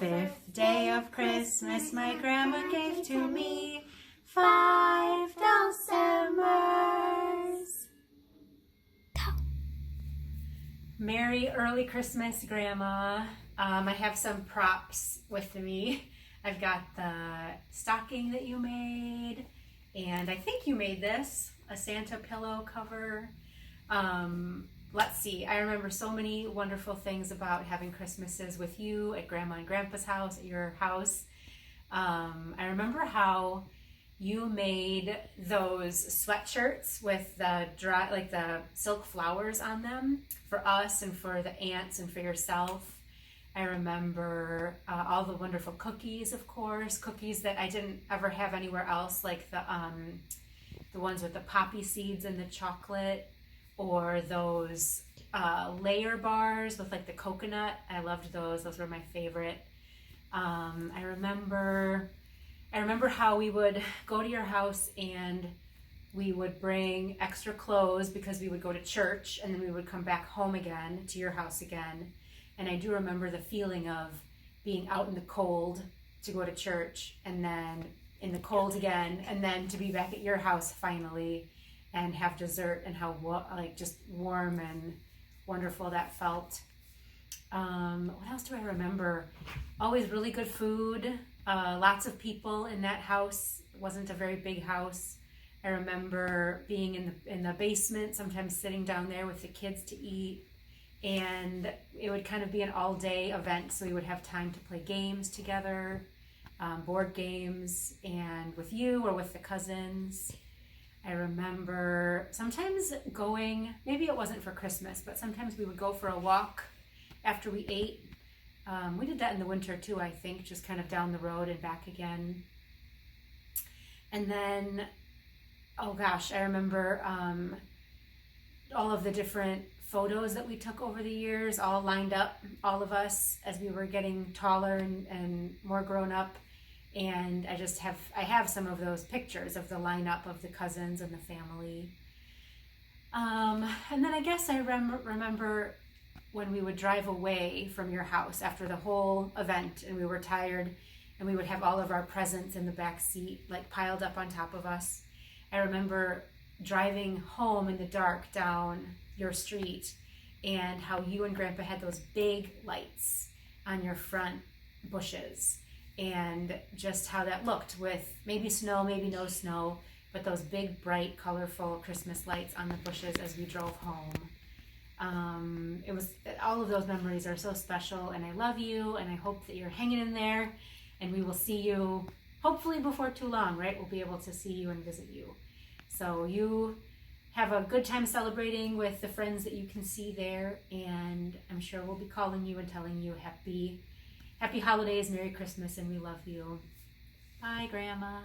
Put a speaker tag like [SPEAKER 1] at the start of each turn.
[SPEAKER 1] fifth day of Christmas, my grandma gave to me 5 Dulcimers. Merry early Christmas, Grandma. I have some props with me. I've got the stocking that you made, and I think you made this, a Santa pillow cover. Let's see, I remember so many wonderful things about having Christmases with you at Grandma and Grandpa's house, at your house. I remember how you made those sweatshirts with the the silk flowers on them for us and for the aunts and for yourself. I remember all the wonderful cookies, of course, cookies that I didn't ever have anywhere else, like the ones with the poppy seeds and the chocolate, or those layer bars with like the coconut. I loved those. Those were my favorite. I remember how we would go to your house and we would bring extra clothes because we would go to church and then we would come back home again to your house again. And I do remember the feeling of being out in the cold to go to church and then in the cold again, and then to be back at your house finally and have dessert, and how just warm and wonderful that felt. What else do I remember? Always really good food. Lots of people in that house. It wasn't a very big house. I remember being in the basement, sometimes sitting down there with the kids to eat, and it would kind of be an all-day event, so we would have time to play games together, board games, and with you or with the cousins. I remember sometimes going, maybe it wasn't for Christmas, but sometimes we would go for a walk after we ate. We did that in the winter too, I think, just kind of down the road and back again. And then, oh gosh, I remember all of the different photos that we took over the years, all lined up, all of us as we were getting taller and more grown up. And I have some of those pictures of the lineup of the cousins and the family. And then I guess I remember when we would drive away from your house after the whole event and we were tired, and we would have all of our presents in the back seat, like piled up on top of us. I remember driving home in the dark down your street, and how you and Grandpa had those big lights on your front bushes, and just how that looked with maybe snow, maybe no snow, but those big, bright, colorful Christmas lights on the bushes as we drove home. All of those memories are so special, and I love you, and I hope that you're hanging in there, and we will see you hopefully before too long, right? We'll be able to see you and visit you. So you have a good time celebrating with the friends that you can see there, and I'm sure we'll be calling you and telling you happy holidays, Merry Christmas, and we love you. Bye, Grandma.